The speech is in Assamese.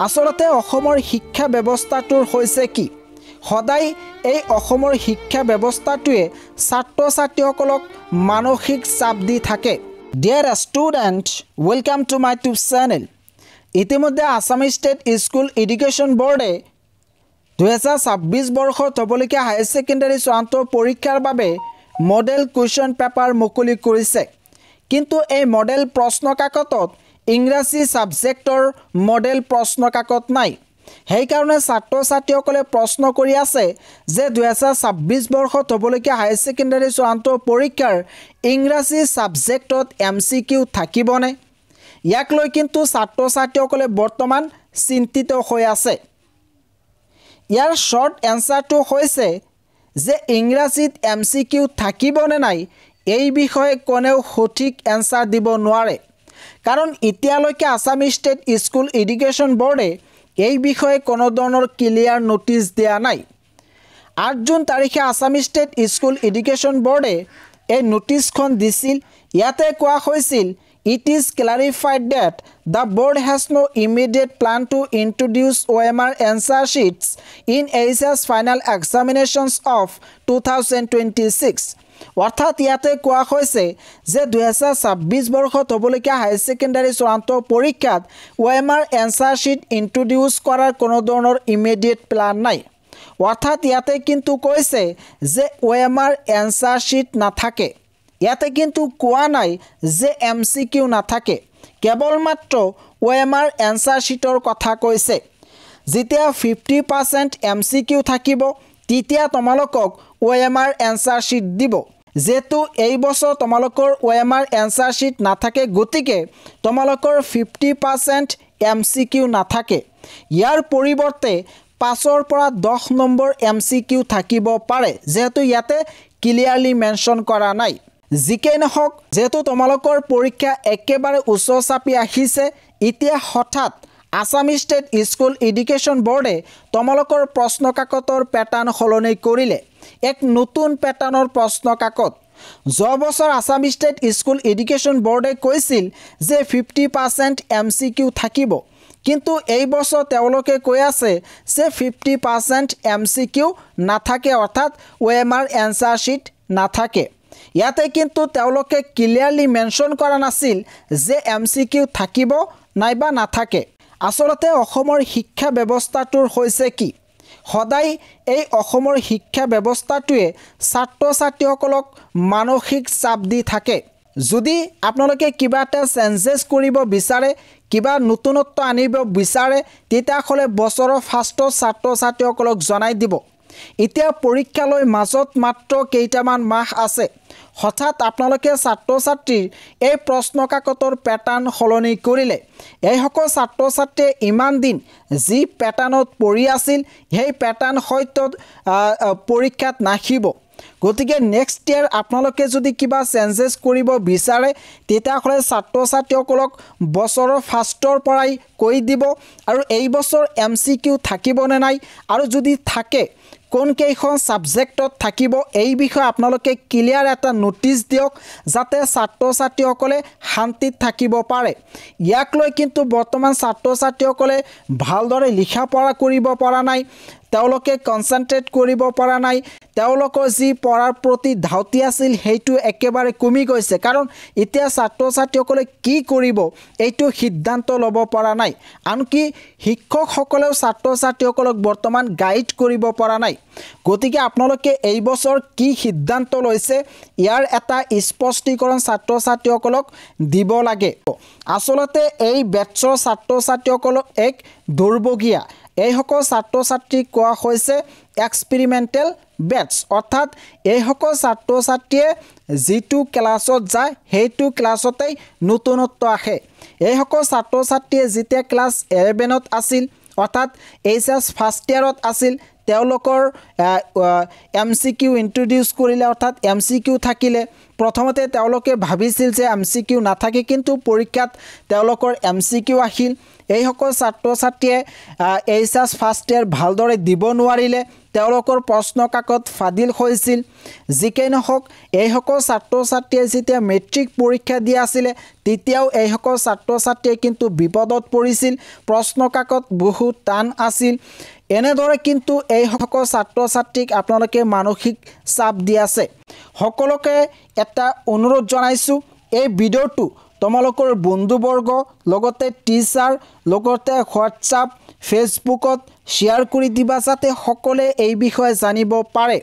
আসলতে অসমৰ শিক্ষা ব্যৱস্থাটোৰ হৈছে কি সদায় এই অসমৰ শিক্ষা ব্যৱস্থাটোৱে ছাত্ৰ ছাত্ৰীসকলক মানসিক চাপ দি থাকে dear student welcome to my YouTube channel ইতিমধ্যে আসাম ষ্টেট স্কুল এডুকেশ্যন বোৰ্ডে 2026 বৰ্ষত হ'বলগীয়া হায়াৰ ছেকেণ্ডাৰী চূড়ান্ত পৰীক্ষাৰ বাবে মডেল কুৱেশ্যন পেপাৰ মুকলি কৰিছে কিন্তু এই মডেল প্ৰশ্ন কাকতত ইংৰাজী সাবজেক্টৰ মডেল প্ৰশ্ন কাকত নাই সেই কাৰণে ছাত্ৰ ছাত্ৰীসকলে প্ৰশ্ন কৰি আছে যে 2026 বৰ্ষত হ'বলগীয়া হায়াৰ ছেকেণ্ডাৰী চূড়ান্ত পৰীক্ষাৰ ইংৰাজী সাবজেক্টত এমচিকিউ থাকিবনে ইয়াক লৈ কিন্তু ছাত্ৰ ছাত্ৰীসকলে বৰ্তমান চিন্তিত হৈ আছে ইয়াৰ শৰ্ট এনসাৰটো হৈছে যে ইংৰাজীত এমচিকিউ থাকিবনে নাই এই বিষয়ে কোনেও সঠিক এনসাৰ দিব নোৱাৰে কাৰণ এতিয়ালৈকে আসাম ষ্টেট স্কুল এডুকেশ্যন বোৰ্ডে এই বিষয়ে কোনো ধৰণৰ ক্লিয়াৰ নোটিছ দিয়া নাই 8 জুন তাৰিখে আসাম ষ্টেট স্কুল এডুকেশ্যন বোৰ্ডে এই নোটিছখন দিছিল ইয়াতে কোৱা হৈছিল It is clarified that the board has no immediate plan to introduce OMR answer sheets in ACE's final examinations of 2026. অর্থাৎ ইয়াতে কোৱা হৈছে যে 2026 বৰ্ষত হ'বলগীয়া হায়াৰ ছেকেণ্ডাৰী চূড়ান্ত পৰীক্ষাত OMR answer sheet introduce কৰাৰ কোনো ধৰণৰ ইমিডিয়েট প্লান নাই অৰ্থাৎ ইয়াতে কিন্তু কৈছে যে OMR answer sheet নাথাকে ইয়াতে কিন্তু কোৱা নাই যে এমচিকিউ নাথাকে কেৱল মাত্ৰ OMR এনসাৰ শিটৰ কথা কৈছে যেতিয়া 50% এমচিকিউ থাকিব তেতিয়া তোমালোকক OMR এনসাৰ শিট দিব যেটো এই বছৰ তোমালোকৰ OMR এনসাৰ শিট নাথাকে গতিকে তোমালোকৰ 50% এমচিকিউ নাথাকে ইয়াৰ পৰিৱৰ্তে 5 পৰা 10 নম্বৰ এমচিকিউ থাকিব পাৰে যেটো ইয়াতে ক্লিয়াৰলি মেনশন কৰা নাই জিকে নহক যেটো তোমালোকৰ পৰীক্ষা একেবাৰে উচ্চ চাপি আহিছে এতিয়া হঠাৎ আসাম ষ্টেট স্কুল এডুকেশ্যন বোৰ্ডে তোমালোকৰ প্ৰশ্ন কাকতৰ প্যাটাৰ্ন সলনি কৰিলে এক নতুন প্যাটাৰ্নৰ প্ৰশ্ন কাকত যোৱা বছৰ আসাম ষ্টেট স্কুল এডুকেশ্যন বোৰ্ডে কৈছিল যে 50% এমচিকিউ থাকিব কিন্তু এই বছৰ তেওঁলোকে কৈ আছে যে 50% এমচিকিউ নাথাকে অৰ্থাৎ OMR এনসাৰ শিট নাথাকে ইয়াতে কিন্তু তেওঁলোকে ক্লিয়াৰলি মেনশন কৰা নাছিল যে এমচিকিউ থাকিব নাইবা নাথাকে আসলতে অসমৰ শিক্ষা ব্যৱস্থাটোৰ হৈছে কি সদায় এই অসমৰ শিক্ষা ব্যৱস্থাটোৱে ছাত্ৰ ছাত্ৰীসকলক মানসিক চাপ দি থাকে যদি আপোনালোকে কিবা এটা চেঞ্জেছ কৰিব বিচাৰে কিবা নতুনত্ব আনিব বিচাৰে তেতিয়াহ'লে বছৰৰ ফাৰ্ষ্টত ছাত্ৰ ছাত্ৰীসকলক জনাই দিব এতিয়া পৰীক্ষালৈ মাজত মাত্ৰ কেইটামান মাহ আছে হঠাৎ আপোনালোকে ছাত্ৰ ছাত্ৰীৰ এই প্ৰশ্ন কাকতৰ প্যাটাৰ্ন সলনি কৰিলে এই সকল ছাত্ৰ ছাত্ৰীয়ে ইমান দিন যি প্যাটাৰ্নত পঢ়ি আছিল সেই প্যাটাৰ্ন হয়তো পৰীক্ষাত নাহিব গতিকে নেক্সট ইয়াৰ আপোনালোকে যদি কিবা চেঞ্জেছ কৰিব বিচাৰে তেতিয়াহ'লে ছাত্ৰ ছাত্ৰীসকলক বছৰৰ ফাৰ্ষ্টৰ পৰাই কৈ দিব আৰু এই বছৰ এমচিকিউ থাকিবনে নাই আৰু যদি থাকে কোন কেইখন সাবজেক্টত থাকিব এই বিষয়ে আপোনালোকে ক্লিয়াৰ এটা নোটিছ দিয়ক যাতে ছাত্ৰ ছাত্ৰীসকলে শান্তিত থাকিব পাৰে ইয়াক লৈ কিন্তু বৰ্তমান ছাত্ৰ ছাত্ৰীসকলে ভালদৰে লিখা পঢ়া কৰিব পৰা নাই তেওঁলোকে কনসেন্ট্ৰেট কৰিব পৰা নাই তেওঁলোকৰ যি পঢ়াৰ প্ৰতি ধাউতি আছিল হেইটো একেবাৰে কমি গৈছে কাৰণ এতিয়া ছাত্ৰ ছাত্ৰীসকলে কি কৰিব এইটো সিদ্ধান্ত ল'ব পৰা নাই আনকি শিক্ষকসকলেও ছাত্ৰ ছাত্ৰীসকলক বৰ্তমান গাইড কৰিব পৰা নাই গতিকে আপোনালোকে এই বছৰ কি সিদ্ধান্ত লৈছে ইয়াৰ এটা স্পষ্টীকৰণ ছাত্ৰ ছাত্ৰীসকলক দিব লাগে আসলতে এই বেটছৰ ছাত্ৰ ছাত্ৰীসকলক এক দুৰ্ভগীয়া এই সকল ছাত্ৰ ছাত্ৰীক কোৱা হৈছে এক্সপেৰিমেন্টাল বেটছ অৰ্থাৎ এই সকল ছাত্ৰ ছাত্ৰীয়ে যেটো ক্লাছত যায় হেইটো ক্লাছতেই নতুনত্ব আহে এই সকল ছাত্ৰ ছাত্ৰীয়ে যেতিয়া ক্লাছ 11ত আছিল অৰ্থাৎ এইচএস ফাৰ্ষ্ট ইয়াৰত আছিল তেওঁলোকৰ এমচিকিউ ইন্ট্ৰোডিউস কৰিলে অৰ্থাৎ এমচিকিউ থাকিলে প্ৰথমতে তেওঁলোকে ভাবিছিল যে এমচিকিউ নাথাকে কিন্তু পৰীক্ষাত তেওঁলোকৰ এমচিকিউ আহিল এইসকল ছাত্ৰ ছাত্ৰীয়ে এইচএছ ফাৰ্ষ্ট ইয়াৰ ভালদৰে দিব নোৱাৰিলে তেওঁলোকৰ প্ৰশ্ন কাকত ফাদিল হৈছিল যিকেই নহওক এইসকল ছাত্ৰ ছাত্ৰীয়ে যেতিয়া মেট্ৰিক পৰীক্ষা দি আছিল তেতিয়াও এইসকল ছাত্ৰ ছাত্ৰীয়ে কিন্তু বিপদত পৰিছিল প্ৰশ্ন কাকত বহুত টান আছিল এনেদৰে কিন্তু এইসকল ছাত্ৰ ছাত্ৰীক আপোনালোকে মানসিক চাপ দি আছে সকলোকে এটা অনুৰোধ জনাইছো এই ভিডিঅ'টো তোমালোকৰ বন্ধুবৰ্গ লগতে টিচাৰ লগতে হোৱাটছআপ ফেচবুকত শ্বেয়াৰ কৰি দিবা যাতে সকলোৱে এই বিষয়ে জানিব পাৰে